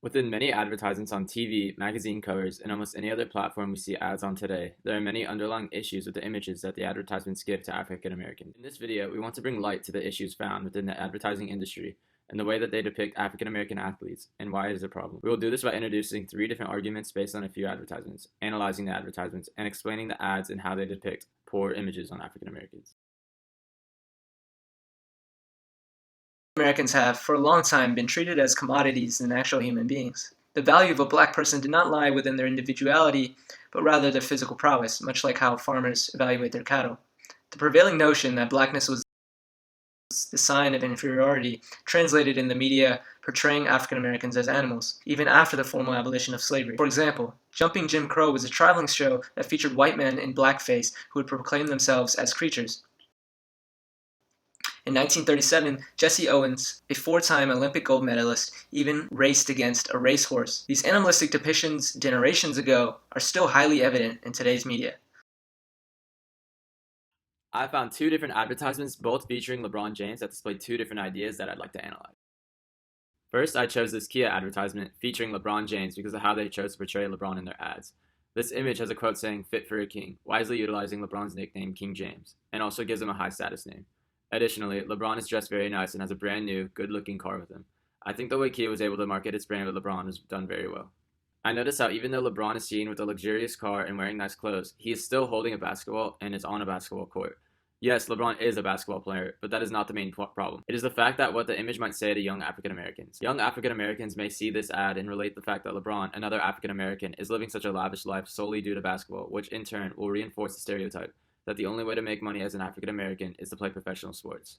Within many advertisements on TV, magazine covers, and almost any other platform we see ads on today, there are many underlying issues with the images that the advertisements give to African Americans. In this video, we want to bring light to the issues found within the advertising industry and the way that they depict African American athletes and why it is a problem. We will do this by introducing 3 different arguments based on a few advertisements, analyzing the advertisements, and explaining the ads and how they depict poor images on African Americans. Americans have, for a long time, been treated as commodities than actual human beings. The value of a black person did not lie within their individuality, but rather their physical prowess, much like how farmers evaluate their cattle. The prevailing notion that blackness was the sign of inferiority translated in the media portraying African Americans as animals, even after the formal abolition of slavery. For example, Jumping Jim Crow was a traveling show that featured white men in blackface who would proclaim themselves as creatures. In 1937, Jesse Owens, a 4-time Olympic gold medalist, even raced against a racehorse. These animalistic depictions generations ago are still highly evident in today's media. I found 2 different advertisements, both featuring LeBron James, that display 2 different ideas that I'd like to analyze. First, I chose this Kia advertisement featuring LeBron James because of how they chose to portray LeBron in their ads. This image has a quote saying, "Fit for a king," wisely utilizing LeBron's nickname, King James, and also gives him a high status name. Additionally, LeBron is dressed very nice and has a brand new, good-looking car with him. I think the way Kia was able to market its brand with LeBron was done very well. I noticed how even though LeBron is seen with a luxurious car and wearing nice clothes, he is still holding a basketball and is on a basketball court. Yes, LeBron is a basketball player, but that is not the main problem. It is the fact that what the image might say to young African Americans. Young African Americans may see this ad and relate the fact that LeBron, another African American, is living such a lavish life solely due to basketball, which in turn will reinforce the stereotype that the only way to make money as an African American is to play professional sports.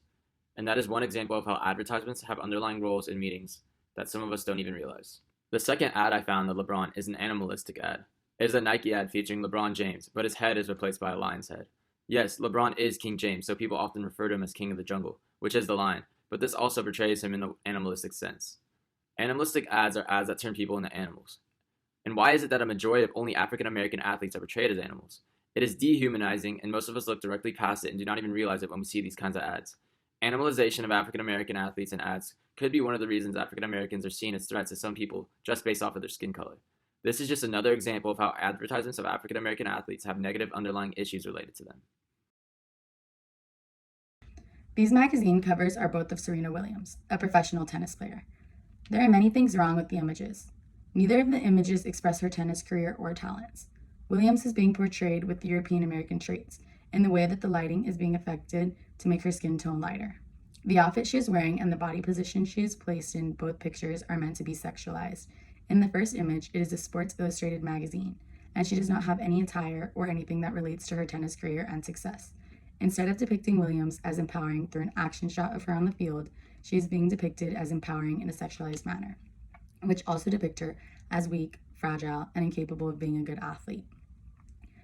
And that is one example of how advertisements have underlying roles in meetings that some of us don't even realize. The second ad I found of LeBron is an animalistic ad. It is a Nike ad featuring LeBron James, but his head is replaced by a lion's head. Yes, LeBron is King James, so people often refer to him as King of the Jungle, which is the lion, but this also portrays him in the animalistic sense. Animalistic ads are ads that turn people into animals. And why is it that a majority of only African American athletes are portrayed as animals? It is dehumanizing, and most of us look directly past it and do not even realize it when we see these kinds of ads. Animalization of African American athletes in ads could be one of the reasons African Americans are seen as threats to some people just based off of their skin color. This is just another example of how advertisements of African American athletes have negative underlying issues related to them. These magazine covers are both of Serena Williams, a professional tennis player. There are many things wrong with the images. Neither of the images express her tennis career or talents. Williams is being portrayed with European American traits, in the way that the lighting is being affected to make her skin tone lighter. The outfit she is wearing and the body position she is placed in both pictures are meant to be sexualized. In the first image, it is a Sports Illustrated magazine, and she does not have any attire or anything that relates to her tennis career and success. Instead of depicting Williams as empowering through an action shot of her on the field, she is being depicted as empowering in a sexualized manner, which also depict her as weak, fragile, and incapable of being a good athlete.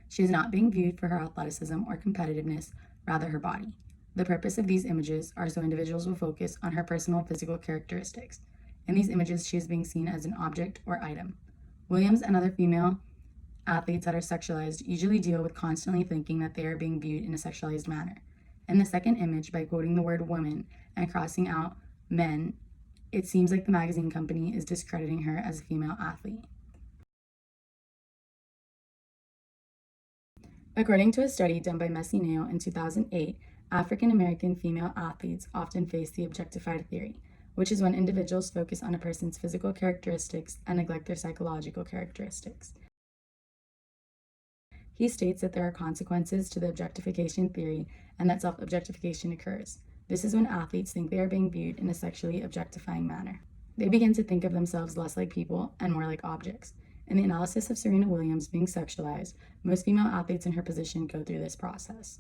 She is not being viewed for her athleticism or competitiveness, rather her body. The purpose of these images are so individuals will focus on her personal physical characteristics. In these images, she is being seen as an object or item. Williams and other female athletes that are sexualized usually deal with constantly thinking that they are being viewed in a sexualized manner. In the second image, by quoting the word woman and crossing out men, it seems like the magazine company is discrediting her as a female athlete. According to a study done by Messineo in 2008, African American female athletes often face the objectified theory, which is when individuals focus on a person's physical characteristics and neglect their psychological characteristics. He states that there are consequences to the objectification theory and that self-objectification occurs. This is when athletes think they are being viewed in a sexually objectifying manner. They begin to think of themselves less like people and more like objects. In the analysis of Serena Williams being sexualized, most female athletes in her position go through this process.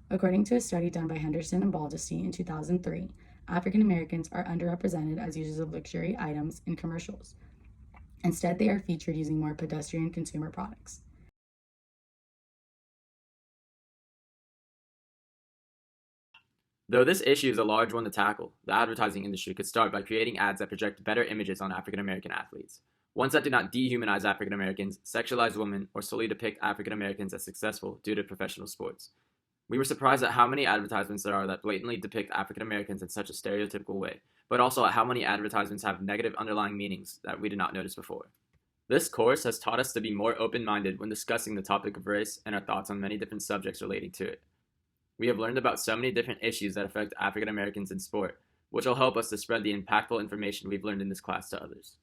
According to a study done by Henderson and Baldusty in 2003, African Americans are underrepresented as users of luxury items in commercials. Instead, they are featured using more pedestrian consumer products. Though this issue is a large one to tackle, the advertising industry could start by creating ads that project better images on African American athletes. Ones that do not dehumanize African Americans, sexualize women, or solely depict African Americans as successful due to professional sports. We were surprised at how many advertisements there are that blatantly depict African Americans in such a stereotypical way, but also at how many advertisements have negative underlying meanings that we did not notice before. This course has taught us to be more open-minded when discussing the topic of race and our thoughts on many different subjects relating to it. We have learned about so many different issues that affect African Americans in sport, which will help us to spread the impactful information we've learned in this class to others.